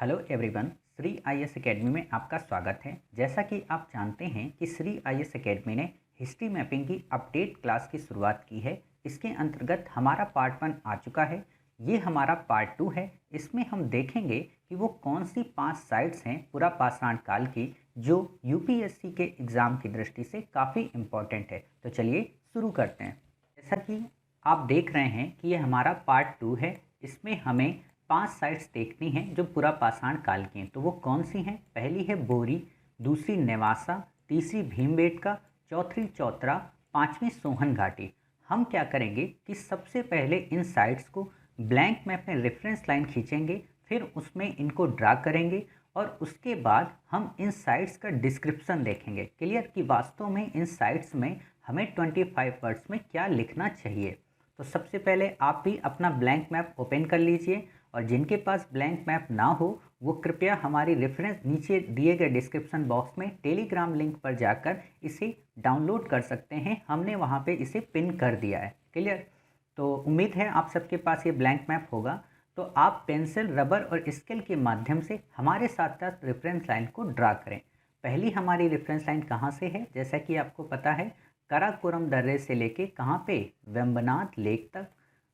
Hello everyone, Shri IAS academy में आपका स्वागत है। जैसा कि आप जानते हैं कि श्री आईएएस एकेडमी ने हिस्ट्री मैपिंग की अपडेट क्लास की शुरुआत की है। इसके अंतर्गत हमारा पार्ट 1 आ चुका है। ये हमारा पार्ट 2 है। इसमें हम देखेंगे कि वो कौन सी 5 साइट्स हैं पूरा पाषाण काल की जो यूपीएससी के एग्ज़ाम की दृष्टि से काफ़ी इम्पोर्टेंट है। तो चलिए शुरू करते हैं। जैसा कि आप देख रहे हैं कि ये हमारा पार्ट 2 है। इसमें हमें 5 साइट्स देखनी हैं जो पूरा पाषाण काल की हैं। तो वो कौन सी हैं? पहली है बोरी, दूसरी नेवासा, तीसरी भीमबेटका, चौथी चौतरा, पांचवी सोहन घाटी। हम क्या करेंगे कि सबसे पहले इन साइट्स को ब्लैंक मैप में रेफरेंस लाइन खींचेंगे, फिर उसमें इनको ड्रा करेंगे और उसके बाद हम इन साइट्स का डिस्क्रिप्शन देखेंगे। क्लियर कि वास्तव में इन साइट्स में हमें 25 वर्ड्स में क्या लिखना चाहिए। तो सबसे पहले आप भी अपना ब्लैंक मैप ओपन कर लीजिए और जिनके पास ब्लैंक मैप ना हो वो कृपया हमारी रेफरेंस नीचे दिए गए डिस्क्रिप्शन बॉक्स में टेलीग्राम लिंक पर जाकर इसे डाउनलोड कर सकते हैं। हमने वहाँ पे इसे पिन कर दिया है। क्लियर? तो उम्मीद है आप सबके पास ये ब्लैंक मैप होगा। तो आप पेंसिल, रबर और स्केल के माध्यम से हमारे साथ साथ रेफरेंस लाइन को ड्रा करें। पहली हमारी रेफरेंस लाइन कहाँ से है? जैसा कि आपको पता है, कराकोरम दर्रे से लेके कहाँ पे, वेम्बनाथ लेक तक।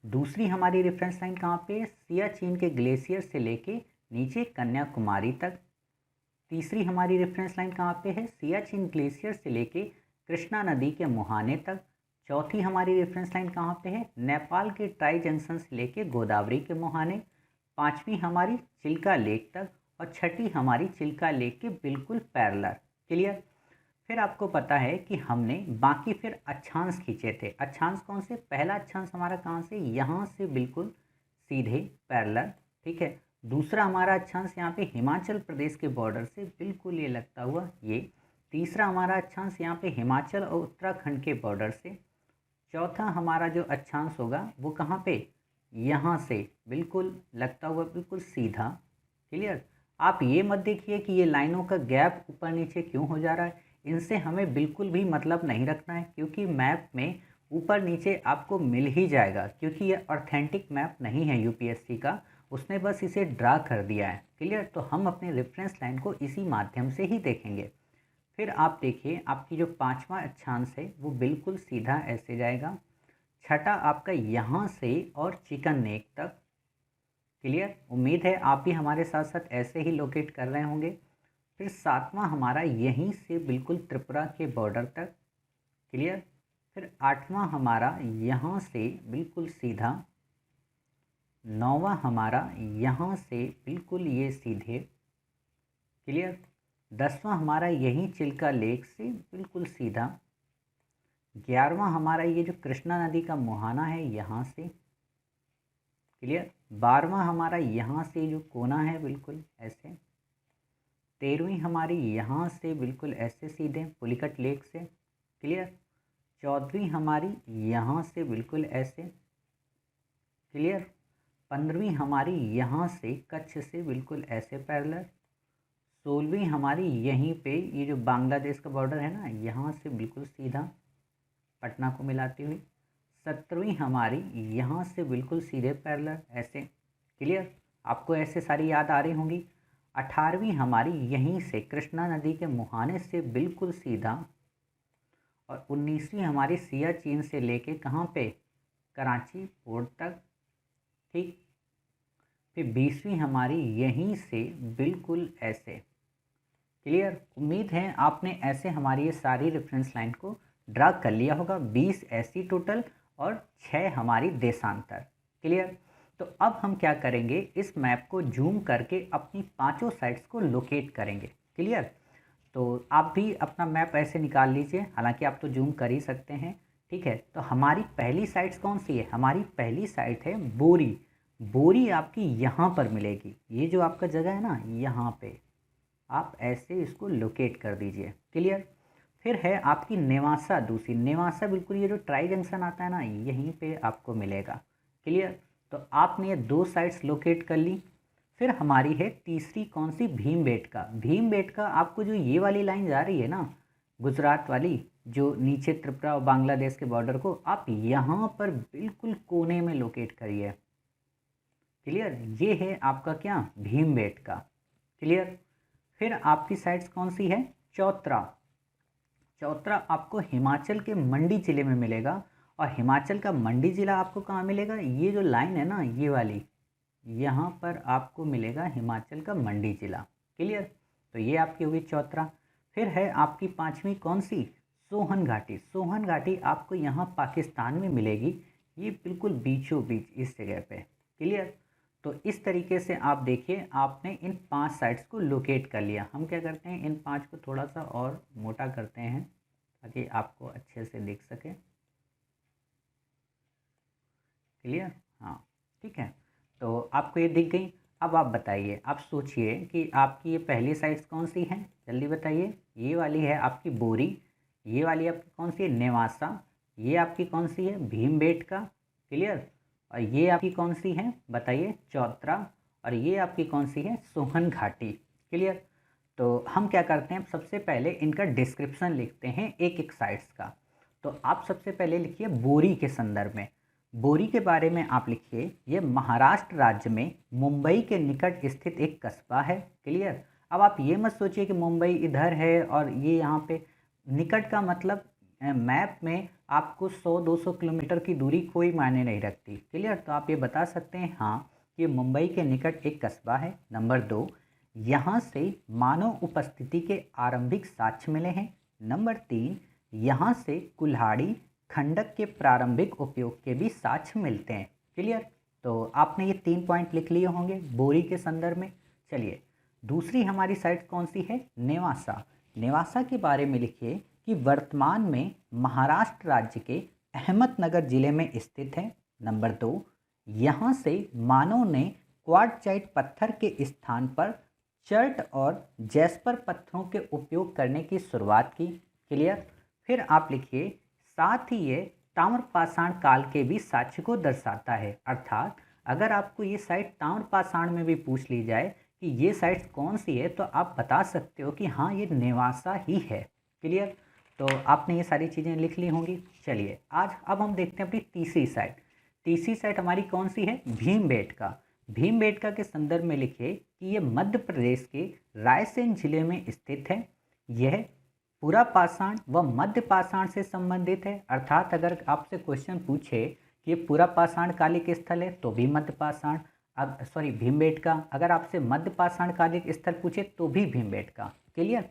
दूसरी हमारी रेफरेंस लाइन कहाँ पे? सियाचिन के ग्लेशियर से लेके नीचे कन्याकुमारी तक। तीसरी हमारी रेफरेंस लाइन कहाँ पे है? सियाचिन ग्लेशियर से लेके कृष्णा नदी के मुहाने तक। चौथी हमारी रेफरेंस लाइन कहाँ पे है? नेपाल के ट्राई जंक्शन से लेके गोदावरी के मुहाने। पांचवी हमारी चिल्का लेक तक और छठी हमारी चिल्का लेक के बिल्कुल पैरेलल। क्लियर? फिर आपको पता है कि हमने बाकी फिर अक्षांश खींचे थे। अक्षांश कौन से? पहला अक्षांश हमारा कहाँ से? यहाँ से बिल्कुल सीधे पैरेलल। ठीक है। दूसरा हमारा अक्षांश यहाँ पे हिमाचल प्रदेश के बॉर्डर से बिल्कुल ये लगता हुआ ये। तीसरा हमारा अक्षांश यहाँ पे हिमाचल और उत्तराखंड के बॉर्डर से। चौथा हमारा जो अक्षांश होगा वो कहाँ पे? यहाँ से बिल्कुल लगता हुआ बिल्कुल सीधा। क्लियर? आप ये मत देखिए कि ये लाइनों का गैप ऊपर नीचे क्यों हो जा रहा है। इनसे हमें बिल्कुल भी मतलब नहीं रखना है, क्योंकि मैप में ऊपर नीचे आपको मिल ही जाएगा, क्योंकि ये ऑथेंटिक मैप नहीं है यूपीएससी का। उसने बस इसे ड्रा कर दिया है। क्लियर? तो हम अपने रेफरेंस लाइन को इसी माध्यम से ही देखेंगे। फिर आप देखिए, आपकी जो पांचवा अक्षांश है वो बिल्कुल सीधा ऐसे जाएगा। छठा आपका यहाँ से और चिकन नेक तक। क्लियर? उम्मीद है आप भी हमारे साथ साथ ऐसे ही लोकेट कर रहे होंगे। फिर सातवां हमारा यहीं से बिल्कुल त्रिपुरा के बॉर्डर तक। क्लियर? फिर आठवां हमारा यहाँ से बिल्कुल सीधा। नौवां हमारा यहाँ से बिल्कुल ये सीधे। क्लियर? 10वां हमारा यहीं चिल्का लेक से बिल्कुल सीधा। 11वां हमारा ये जो कृष्णा नदी का मुहाना है यहाँ से। क्लियर? 12वां हमारा यहाँ से जो कोना है बिल्कुल ऐसे। 13वीं हमारी यहाँ से बिल्कुल ऐसे सीधे पुलिकट लेक से। क्लियर? 14वीं हमारी यहाँ से बिल्कुल ऐसे। क्लियर? 15वीं हमारी यहाँ से कच्छ से बिल्कुल ऐसे पैरेलल। 16वीं हमारी यहीं पे ये जो बांग्लादेश का बॉर्डर है ना, यहाँ से बिल्कुल सीधा पटना को मिलाती हुई। 17वीं हमारी यहाँ से बिल्कुल सीधे पैरेलल ऐसे। क्लियर? आपको ऐसे सारी याद आ रही होंगी। 18वीं हमारी यहीं से कृष्णा नदी के मुहाने से बिल्कुल सीधा। और 19वीं हमारी सियाचिन से लेके कहाँ पे? कराची पोर्ट तक। ठीक। फिर 20वीं हमारी यहीं से बिल्कुल ऐसे। क्लियर? उम्मीद है आपने ऐसे हमारी ये सारी रेफरेंस लाइन को ड्रा कर लिया होगा। 20 ऐसी टोटल और 6 हमारी देशांतर। क्लियर? तो अब हम क्या करेंगे, इस मैप को जूम करके अपनी पांचों साइट्स को लोकेट करेंगे। क्लियर? तो आप भी अपना मैप ऐसे निकाल लीजिए, हालांकि आप तो जूम कर ही सकते हैं। ठीक है। तो हमारी पहली साइट्स कौन सी है? हमारी पहली साइट है बोरी। बोरी आपकी यहाँ पर मिलेगी। ये जो आपका जगह है ना, यहाँ पे आप ऐसे इसको लोकेट कर दीजिए। क्लियर? फिर है आपकी नेवासा। दूसरी नेवासा बिल्कुल ये जो ट्राई जंक्शन आता है ना, यहीं पे आपको मिलेगा। क्लियर? तो आपने ये 2 साइट्स लोकेट कर ली। फिर हमारी है तीसरी कौन सी? भीमबेटका। भीमबेटका आपको जो ये वाली लाइन जा रही है ना, गुजरात वाली, जो नीचे त्रिपुरा और बांग्लादेश के बॉर्डर को, आप यहाँ पर बिल्कुल कोने में लोकेट करिए। क्लियर? ये है आपका क्या? भीमबेटका। क्लियर। फिर आपकी साइट्स कौन सी है? चौतरा। चौतरा आपको हिमाचल के मंडी ज़िले में मिलेगा। और हिमाचल का मंडी ज़िला आपको कहाँ मिलेगा? ये जो लाइन है ना, ये वाली, यहाँ पर आपको मिलेगा हिमाचल का मंडी ज़िला। क्लियर। तो ये आपकी होगी चौतरा। फिर है आपकी पांचवी कौन सी? सोहन घाटी। सोहन घाटी आपको यहाँ पाकिस्तान में मिलेगी, ये बिल्कुल बीचों बीच इस जगह पे। क्लियर। तो इस तरीके से आप देखिए, आपने इन 5 साइट्स को लोकेट कर लिया। हम क्या करते हैं, इन 5 को थोड़ा सा और मोटा करते हैं ताकि आपको अच्छे से दिख सके। क्लियर। हाँ, ठीक है। तो आपको ये दिख गई। अब आप बताइए, आप सोचिए कि आपकी ये पहली साइट्स कौन सी हैं, जल्दी बताइए। ये वाली है आपकी बोरी, ये वाली आपकी कौन सी है? नेवासा। ये आपकी कौन सी है? भीमबेटका। क्लियर। और ये आपकी कौन सी है बताइए? चौतरा। और ये आपकी कौन सी है? सोहन घाटी। क्लियर। तो हम क्या करते हैं, सबसे पहले इनका डिस्क्रिप्शन लिखते हैं एक एक साइट्स का। तो आप सबसे पहले लिखिए बोरी के संदर्भ में। बोरी के बारे में आप लिखिए, ये महाराष्ट्र राज्य में मुंबई के निकट स्थित एक कस्बा है। क्लियर। अब आप ये मत सोचिए कि मुंबई इधर है और ये यहाँ पे, निकट का मतलब मैप में आपको 100-200 किलोमीटर की दूरी कोई मायने नहीं रखती। क्लियर। तो आप ये बता सकते हैं हाँ, ये मुंबई के निकट एक कस्बा है। नंबर 2, यहाँ से मानव उपस्थिति के आरंभिक साक्ष्य मिले हैं। नंबर 3, यहाँ से कुल्हाड़ी खंडक के प्रारंभिक उपयोग के भी साक्ष्य मिलते हैं। क्लियर। तो आपने ये 3 पॉइंट लिख लिए होंगे बोरी के संदर्भ में। चलिए, दूसरी हमारी साइट कौन सी है? नेवासा। नेवासा के बारे में लिखिए कि वर्तमान में महाराष्ट्र राज्य के अहमदनगर जिले में स्थित है। नंबर 2, यहाँ से मानव ने क्वार्टजाइट पत्थर के स्थान पर चर्ट और जैस्पर पत्थरों के उपयोग करने की शुरुआत की। क्लियर। फिर आप लिखिए, साथ ही ये ताम्रपाषाण काल के भी साक्ष्य को दर्शाता है। अर्थात अगर आपको ये साइट ताम्रपाषाण में भी पूछ ली जाए कि ये साइट कौन सी है, तो आप बता सकते हो कि हाँ, ये नेवासा ही है। क्लियर। तो आपने ये सारी चीज़ें लिख ली होंगी। चलिए, अब हम देखते हैं अपनी तीसरी साइट। तीसरी साइट हमारी कौन सी है? भीमबेटका। भीमबेटका के संदर्भ में लिखिए कि ये मध्य प्रदेश के रायसेन जिले में स्थित है। यह पुरापाषाण व मध्य पाषाण से संबंधित है। अर्थात अगर आपसे क्वेश्चन पूछे कि ये पुरापाषाण कालिक स्थल है तो भी मध्य पाषाण, भीमबेटका। अगर आपसे मध्य पाषाण कालिक स्थल पूछे तो भी भीमबेटका। क्लियर।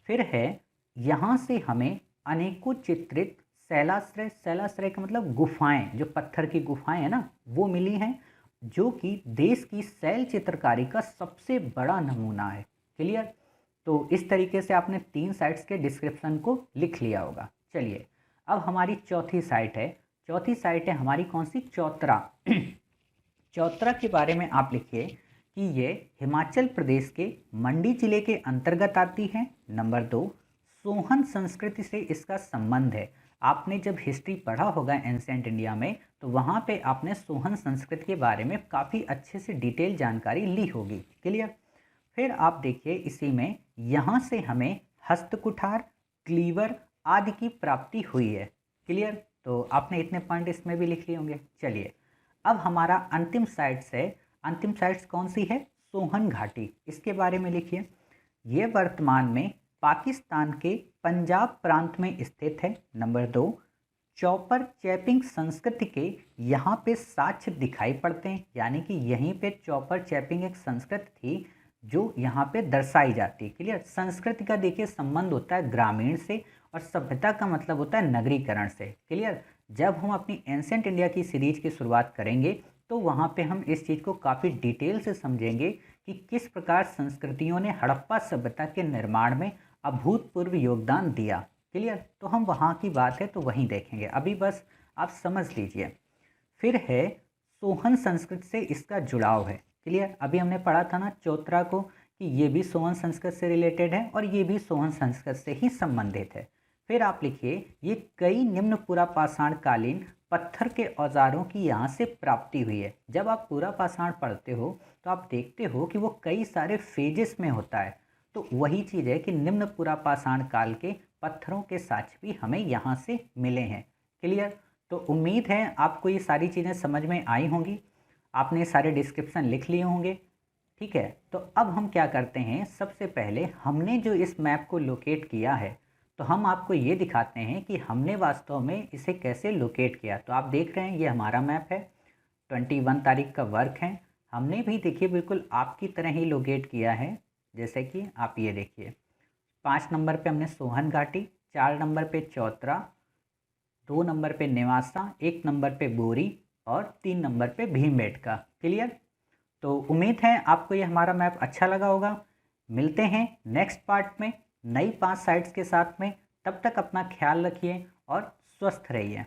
फिर है, यहाँ से हमें अनेकों चित्रित शैलाश्रय, शैलाश्रय का मतलब गुफाएं, जो पत्थर की गुफाएं हैं ना, वो मिली हैं, जो कि देश की शैल चित्रकारी का सबसे बड़ा नमूना है। क्लियर। तो इस तरीके से आपने 3 साइट्स के डिस्क्रिप्शन को लिख लिया होगा। चलिए, अब हमारी चौथी साइट है। चौथी साइट है हमारी कौन सी? चौतरा। चौतरा के बारे में आप लिखिए कि ये हिमाचल प्रदेश के मंडी जिले के अंतर्गत आती है। नंबर 2, सोहन संस्कृति से इसका संबंध है। आपने जब हिस्ट्री पढ़ा होगा एंशिएंट इंडिया में, तो वहाँ पे आपने सोहन संस्कृति के बारे में काफ़ी अच्छे से डिटेल जानकारी ली होगी। क्लियर। फिर आप देखिए, इसी में यहाँ से हमें हस्तकुठार, क्लीवर आदि की प्राप्ति हुई है। क्लियर। तो आपने इतने पॉइंट इसमें भी लिख लिए होंगे। चलिए, अब हमारा अंतिम साइट्स है। अंतिम साइट्स कौन सी है? सोहन घाटी। इसके बारे में लिखिए, ये वर्तमान में पाकिस्तान के पंजाब प्रांत में स्थित है। नंबर 2, चौपर चैपिंग संस्कृति के यहाँ पे साक्ष्य दिखाई पड़ते हैं, यानी कि यहीं पे चौपर चैपिंग एक संस्कृति थी जो यहाँ पे दर्शाई जाती है। क्लियर। संस्कृति का देखिए संबंध होता है ग्रामीण से, और सभ्यता का मतलब होता है नगरीकरण से। क्लियर। जब हम अपनी एंशिएंट इंडिया की सीरीज की शुरुआत करेंगे तो वहाँ पे हम इस चीज़ को काफ़ी डिटेल से समझेंगे कि किस प्रकार संस्कृतियों ने हड़प्पा सभ्यता के निर्माण में अभूतपूर्व योगदान दिया। क्लियर। तो हम वहाँ की बात है तो वहीं देखेंगे, अभी बस आप समझ लीजिए। फिर है, सोहन संस्कृति से इसका जुड़ाव है। क्लियर। अभी हमने पढ़ा था ना चौतरा को कि ये भी सोहन संस्कृति से रिलेटेड है और ये भी सोहन संस्कृति से ही संबंधित है। फिर आप लिखिए, ये कई निम्न पुरापाषाण कालीन पत्थर के औजारों की यहाँ से प्राप्ति हुई है। जब आप पुरापाषाण पढ़ते हो तो आप देखते हो कि वो कई सारे फेजेस में होता है। तो वही चीज़ है कि निम्न पुरापाषाण काल के पत्थरों के साक्ष्य भी हमें यहाँ से मिले हैं। क्लियर। तो उम्मीद है आपको ये सारी चीज़ें समझ में आई होंगी। आपने सारे डिस्क्रिप्शन लिख लिए होंगे। ठीक है, तो अब हम क्या करते हैं, सबसे पहले हमने जो इस मैप को लोकेट किया है तो हम आपको ये दिखाते हैं कि हमने वास्तव में इसे कैसे लोकेट किया। तो आप देख रहे हैं ये हमारा मैप है, 21 तारीख का वर्क है। हमने भी देखिए बिल्कुल आपकी तरह ही लोकेट किया है। जैसे कि आप ये देखिए 5 नंबर पे हमने सोहन घाटी, 4 नंबर पे चौतरा, 2 नंबर पे नेवासा, 1 नंबर पे बोरी और 3 नंबर पे भीमबेटका। क्लियर? तो उम्मीद है आपको ये हमारा मैप अच्छा लगा होगा। मिलते हैं नेक्स्ट पार्ट में नई 5 साइट्स के साथ में। तब तक अपना ख्याल रखिए और स्वस्थ रहिए।